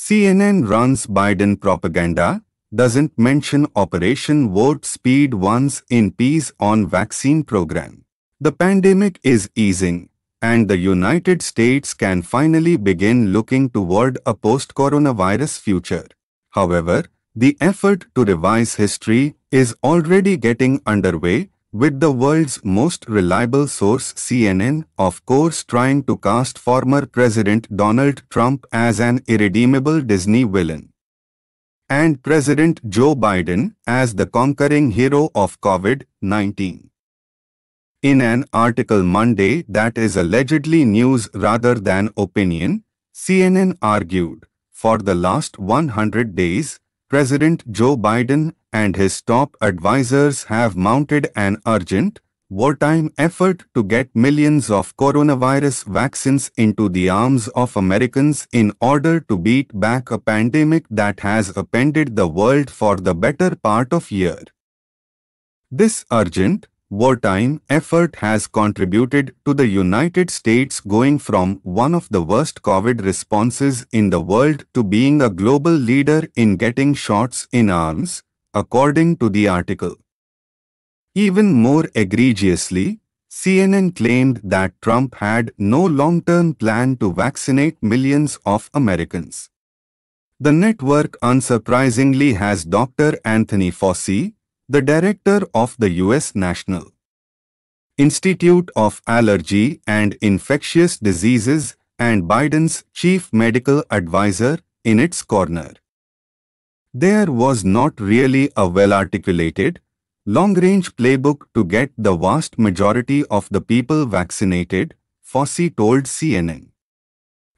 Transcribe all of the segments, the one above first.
CNN runs Biden propaganda, doesn't mention Operation Warp Speed once in piece on vaccine program. The pandemic is easing, and the United States can finally begin looking toward a post-coronavirus future. However, the effort to revise history is already getting underway, with the world's most reliable source CNN, of course, trying to cast former President Donald Trump as an irredeemable Disney villain, and President Joe Biden as the conquering hero of COVID-19. In an article Monday that is allegedly news rather than opinion, CNN argued, for the last 100 days, President Joe Biden and his top advisors have mounted an urgent, wartime effort to get millions of coronavirus vaccines into the arms of Americans in order to beat back a pandemic that has upended the world for the better part of a year. This urgent, wartime effort has contributed to the United States going from one of the worst COVID responses in the world to being a global leader in getting shots in arms, according to the article. Even more egregiously, CNN claimed that Trump had no long-term plan to vaccinate millions of Americans. The network unsurprisingly has Dr. Anthony Fauci, the director of the U.S. National Institute of Allergy and Infectious Diseases and Biden's chief medical advisor, in its corner. There was not really a well-articulated, long-range playbook to get the vast majority of the people vaccinated, Fauci told CNN.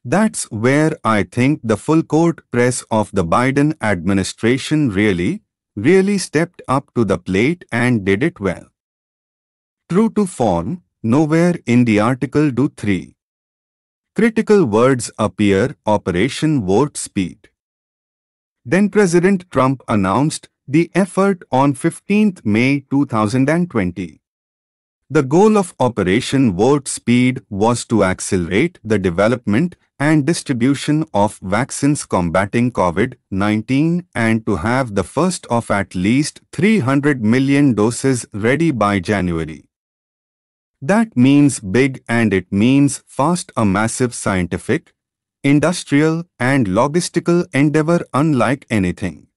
That's where I think the full-court press of the Biden administration really stepped up to the plate and did it well. True to form, nowhere in the article do three critical words appear: Operation Warp Speed. Then President Trump announced the effort on 15th May 2020. The goal of Operation Warp Speed was to accelerate the development and distribution of vaccines combating COVID-19 and to have the first of at least 300 million doses ready by January. That means big, and it means fast, a massive scientific, industrial and logistical endeavor unlike anything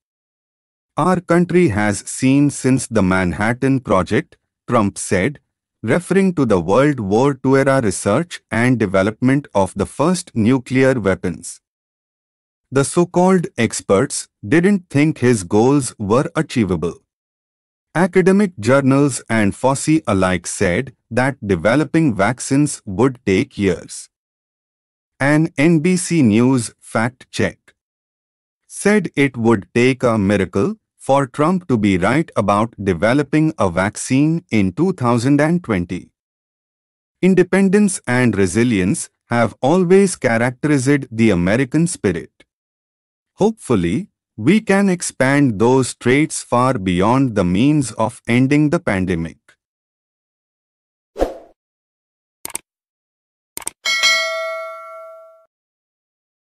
our country has seen since the Manhattan Project, Trump said, referring to the World War II-era research and development of the first nuclear weapons. The so-called experts didn't think his goals were achievable. Academic journals and Fauci alike said that developing vaccines would take years. An NBC News fact-check said it would take a miracle for Trump to be right about developing a vaccine in 2020. Independence and resilience have always characterized the American spirit. Hopefully, we can expand those traits far beyond the means of ending the pandemic.